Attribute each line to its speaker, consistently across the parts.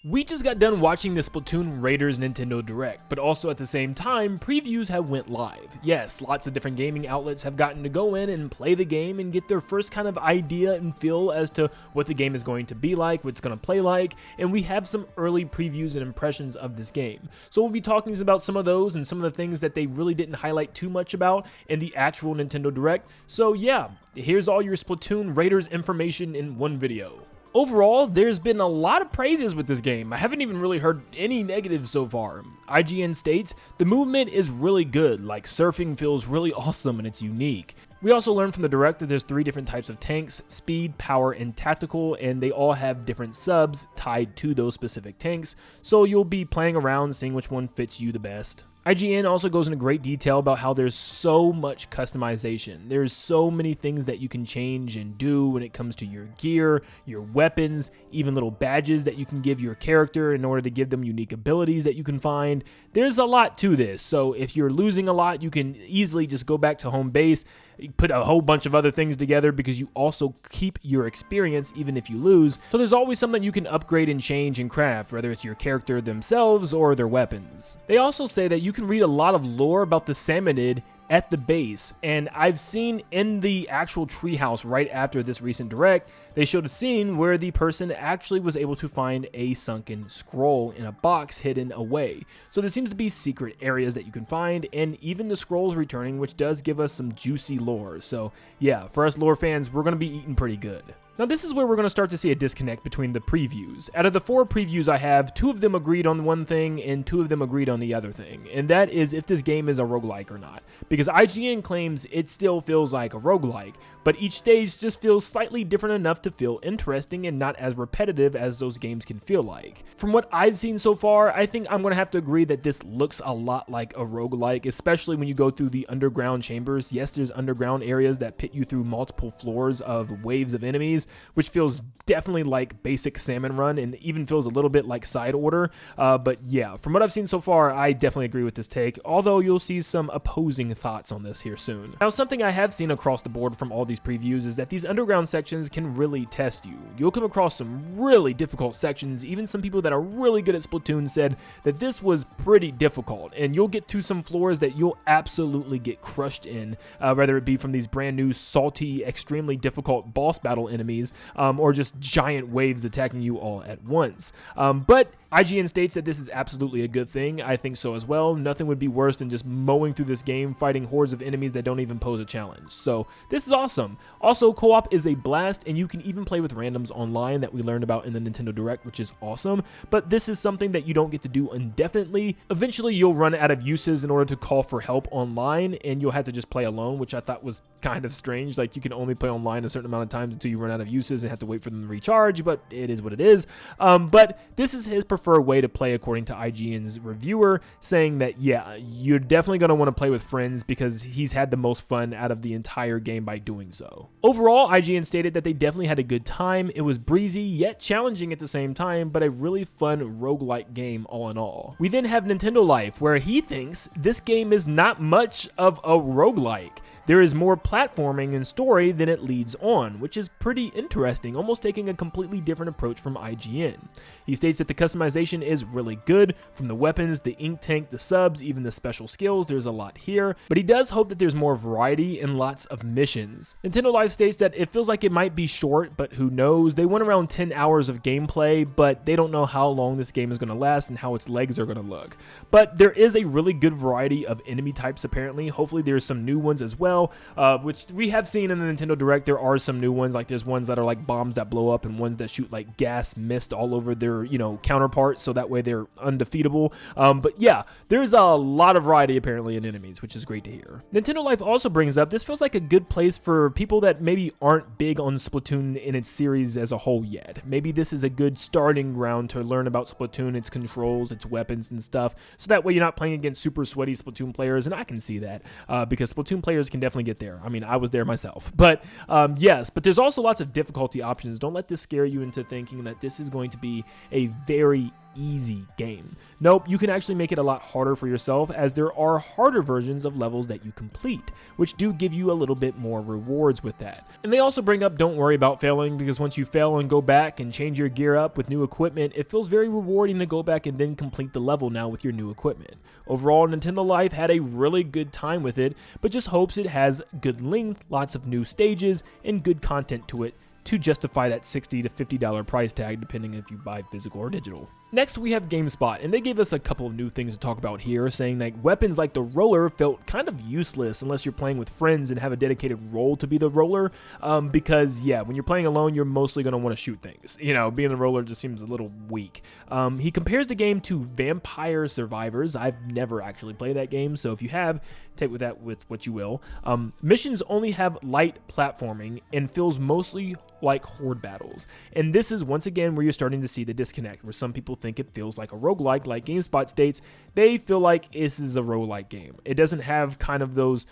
Speaker 1: We just got done watching the Splatoon Raiders Nintendo Direct, but also at the same time, previews have went live. Yes, lots of different gaming outlets have gotten to go in and play the game and get their first kind of idea and feel as to what the game is going to be like, what it's going to play like, and we have some early previews and impressions of this game. So we'll be talking about some of those and some of the things that they really didn't highlight too much about in the actual Nintendo Direct. So yeah, here's all your Splatoon Raiders information in one video. Overall, there's been a lot of praises with this game. I haven't even really heard any negatives so far. IGN states, the movement is really good, like surfing feels really awesome and it's unique. We also learned from the Direct that there's 3 different types of tanks, speed, power, and tactical, and they all have different subs tied to those specific tanks, so you'll be playing around seeing which one fits you the best. IGN also goes into great detail about how there's so much customization. There's so many things that you can change and do when it comes to your gear, your weapons, even little badges that you can give your character in order to give them unique abilities that you can find. There's a lot to this, so if you're losing a lot, you can easily just go back to home base, put a whole bunch of other things together because you also keep your experience even if you lose. So there's always something you can upgrade and change and craft, whether it's your character themselves or their weapons. They also say that you can read a lot of lore about the Salmonid at the base, and I've seen in the actual treehouse right after this recent Direct, they showed a scene where the person actually was able to find a sunken scroll in a box hidden away. So there seems to be secret areas that you can find, and even the scrolls returning, which does give us some juicy lore. So yeah, for us lore fans, we're going to be eating pretty good. Now this is where we're going to start to see a disconnect between the previews. Out of the 4 previews I have, 2 of them agreed on one thing and 2 of them agreed on the other thing, and that is if this game is a roguelike or not. Because IGN claims it still feels like a roguelike, but each stage just feels slightly different enough to feel interesting and not as repetitive as those games can feel like. From what I've seen so far, I think I'm going to have to agree that this looks a lot like a roguelike, especially when you go through the underground chambers. Yes, there's underground areas that pit you through multiple floors of waves of enemies, which feels definitely like basic Salmon Run and even feels a little bit like Side Order. But yeah, from what I've seen so far, I definitely agree with this take, although you'll see some opposing thoughts on this here soon. Now, something I have seen across the board from all these previews is that these underground sections can really test you. You'll come across some really difficult sections. Even some people that are really good at Splatoon said that this was pretty difficult, and you'll get to some floors that you'll absolutely get crushed in, whether it be from these brand new salty, extremely difficult boss battle enemies, or just giant waves attacking you all at once. But IGN states that this is absolutely a good thing. I think so as well. Nothing would be worse than just mowing through this game, fighting hordes of enemies that don't even pose a challenge. So this is awesome. Also, co-op is a blast, and you can even play with randoms online that we learned about in the Nintendo Direct, which is awesome. But this is something that you don't get to do indefinitely. Eventually, you'll run out of uses in order to call for help online, and you'll have to just play alone, which I thought was kind of strange. Like, you can only play online a certain amount of times until you run out of uses and have to wait for them to recharge, but it is what it is. But this is his preferred way to play according to IGN's reviewer, saying that yeah, you're definitely going to want to play with friends because he's had the most fun out of the entire game by doing so. Overall, IGN stated that they definitely had a good time. It was breezy yet challenging at the same time, but a really fun roguelike game all in all. We then have Nintendo Life, where he thinks this game is not much of a roguelike. There is more platforming and story than it leads on, which is pretty interesting, almost taking a completely different approach from IGN. He states that the customization is really good, from the weapons, the ink tank, the subs, even the special skills. There's a lot here, but he does hope that there's more variety and lots of missions. Nintendo Life states that it feels like it might be short, but who knows. They went around 10 hours of gameplay, but they don't know how long this game is going to last and how its legs are going to look. But there is a really good variety of enemy types apparently. Hopefully there's some new ones as well. Which we have seen in the Nintendo Direct. There are some new ones, like there's ones that are like bombs that blow up and ones that shoot like gas mist all over their, counterparts, so that way they're undefeatable. But yeah, there's a lot of variety apparently in enemies, which is great to hear. Nintendo Life also brings up, this feels like a good place for people that maybe aren't big on Splatoon in its series as a whole yet. Maybe this is a good starting ground to learn about Splatoon, its controls, its weapons and stuff, so that way you're not playing against super sweaty Splatoon players, and I can see that, because Splatoon players can definitely get there. I mean, I was there myself. But yes, but there's also lots of difficulty options. Don't let this scare you into thinking that this is going to be a very easy game. Nope, you can actually make it a lot harder for yourself, as there are harder versions of levels that you complete, which do give you a little bit more rewards with that. And they also bring up don't worry about failing, because once you fail and go back and change your gear up with new equipment, it feels very rewarding to go back and then complete the level now with your new equipment. Overall, Nintendo Life had a really good time with it, but just hopes it has good length, lots of new stages, and good content to it to justify that $60 to $50 price tag, depending if you buy physical or digital. Next, we have GameSpot, and they gave us a couple of new things to talk about here, saying that weapons like the roller felt kind of useless unless you're playing with friends and have a dedicated role to be the roller, because, yeah, when you're playing alone, you're mostly going to want to shoot things. You know, being the roller just seems a little weak. He compares the game to Vampire Survivors. I've never actually played that game, so if you have, take with that with what you will. Missions only have light platforming and feels mostly like horde battles. And this is once again where you're starting to see the disconnect, where some people think it feels like a roguelike, like GameSpot states. They feel like this is a roguelike game. It doesn't have kind of those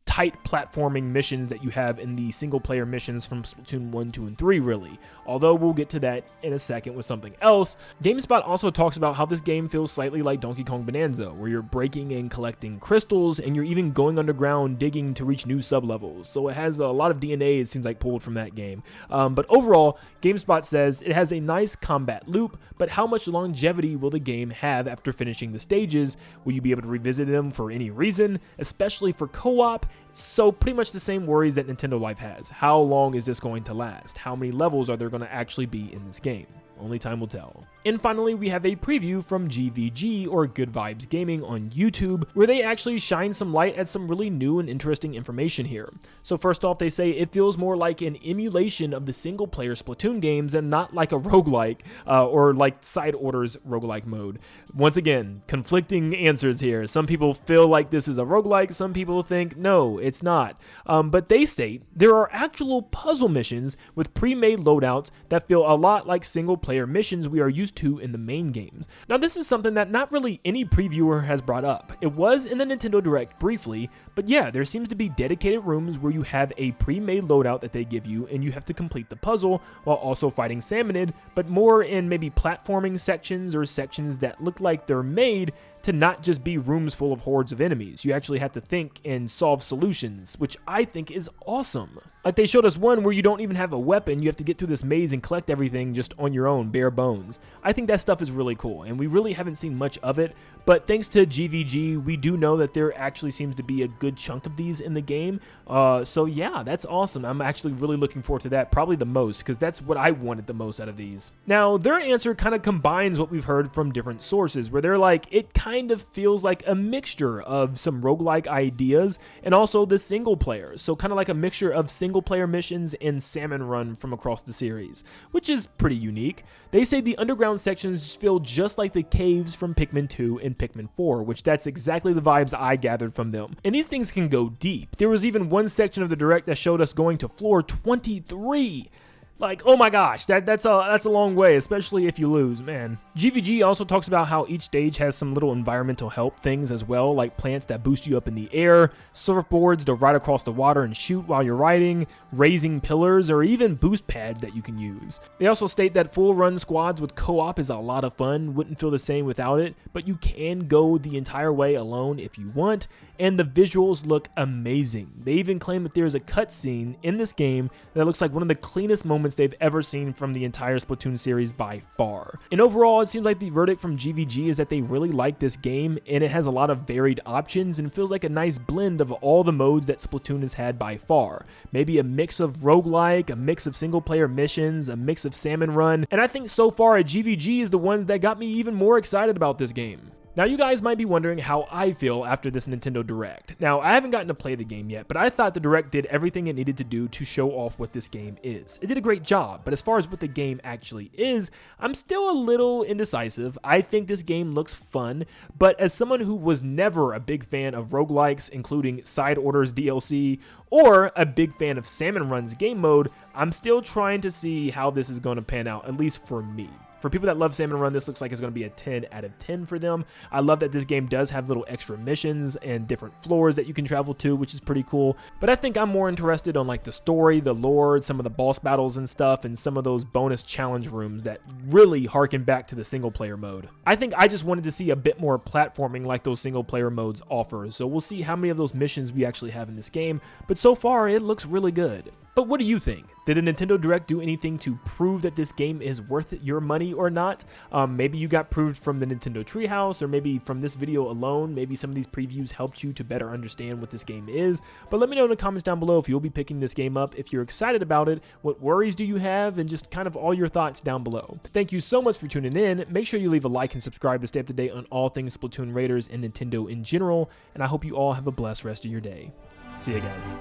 Speaker 1: tight platforming missions that you have in the single player missions from Splatoon 1, 2, and 3 really. Although we'll get to that in a second with something else. GameSpot also talks about how this game feels slightly like Donkey Kong Bonanza, where you're breaking and collecting crystals and you're even going underground digging to reach new sublevels. So it has a lot of DNA, it seems like, pulled from that game. But overall, GameSpot says it has a nice combat loop, but how much longevity will the game have after finishing the stages? Will you be able to revisit them for any reason, especially for co-op? So pretty much the same worries that Nintendo Life has. How long is this going to last? How many levels are there going to actually be in this game? Only time will tell. And finally, we have a preview from GVG, or Good Vibes Gaming, on YouTube, where they actually shine some light at some really new and interesting information here. So first off, they say it feels more like an emulation of the single-player Splatoon games and not like a roguelike, or like Side Order's roguelike mode. Once again, conflicting answers here. Some people feel like this is a roguelike, some people think no, it's not. But they state there are actual puzzle missions with pre-made loadouts that feel a lot like single-player missions we are used to in the main games. Now, this is something that not really any previewer has brought up. It was in the Nintendo Direct briefly, but yeah, there seems to be dedicated rooms where you have a pre-made loadout that they give you and you have to complete the puzzle while also fighting Salmonid, but more in maybe platforming sections or sections that look like they're made to not just be rooms full of hordes of enemies. You actually have to think and solve solutions, which I think is awesome. Like they showed us one where you don't even have a weapon, you have to get through this maze and collect everything just on your own, bare bones. I think that stuff is really cool, and we really haven't seen much of it, but thanks to GVG, we do know that there actually seems to be a good chunk of these in the game. So yeah, that's awesome. I'm actually really looking forward to that, probably the most, because that's what I wanted the most out of these. Now, their answer kind of combines what we've heard from different sources, where they're like, it kind of feels like a mixture of some roguelike ideas and also the single player. So kind of like a mixture of single player missions and Salmon Run from across the series, which is pretty unique. They say the underground sections feel just like the caves from Pikmin 2 and Pikmin 4, which that's exactly the vibes I gathered from them. And these things can go deep. There was even one section of the Direct that showed us going to floor 23. Like, oh my gosh, that's a long way, especially if you lose, man. GVG also talks about how each stage has some little environmental help things as well, like plants that boost you up in the air, surfboards to ride across the water and shoot while you're riding, raising pillars, or even boost pads that you can use. They also state that full run squads with co-op is a lot of fun, wouldn't feel the same without it, but you can go the entire way alone if you want, and the visuals look amazing. They even claim that there's a cutscene in this game that looks like one of the cleanest moments they've ever seen from the entire Splatoon series by far. And overall, it seems like the verdict from GVG is that they really like this game, and it has a lot of varied options and feels like a nice blend of all the modes that Splatoon has had by far. Maybe a mix of roguelike, a mix of single player missions, a mix of Salmon Run, and I think so far GVG is the ones that got me even more excited about this game. Now, you guys might be wondering how I feel after this Nintendo Direct. Now, I haven't gotten to play the game yet, but I thought the Direct did everything it needed to do to show off what this game is. It did a great job, but as far as what the game actually is, I'm still a little indecisive. I think this game looks fun, but as someone who was never a big fan of roguelikes, including Side Order's DLC, or a big fan of Salmon Run's game mode, I'm still trying to see how this is going to pan out, at least for me. For people that love Salmon Run, this looks like it's going to be a 10 out of 10 for them. I love that this game does have little extra missions and different floors that you can travel to, which is pretty cool. But I think I'm more interested on like the story, the lore, some of the boss battles and stuff, and some of those bonus challenge rooms that really harken back to the single player mode. I think I just wanted to see a bit more platforming like those single player modes offer, so we'll see how many of those missions we actually have in this game, but so far it looks really good. But what do you think? Did the Nintendo Direct do anything to prove that this game is worth your money or not? Maybe you got proved from the Nintendo Treehouse, or maybe from this video alone. Maybe some of these previews helped you to better understand what this game is. But let me know in the comments down below if you'll be picking this game up, if you're excited about it, what worries do you have, and just kind of all your thoughts down below. Thank you so much for tuning in. Make sure you leave a like and subscribe to stay up to date on all things Splatoon Raiders and Nintendo in general. And I hope you all have a blessed rest of your day. See you guys.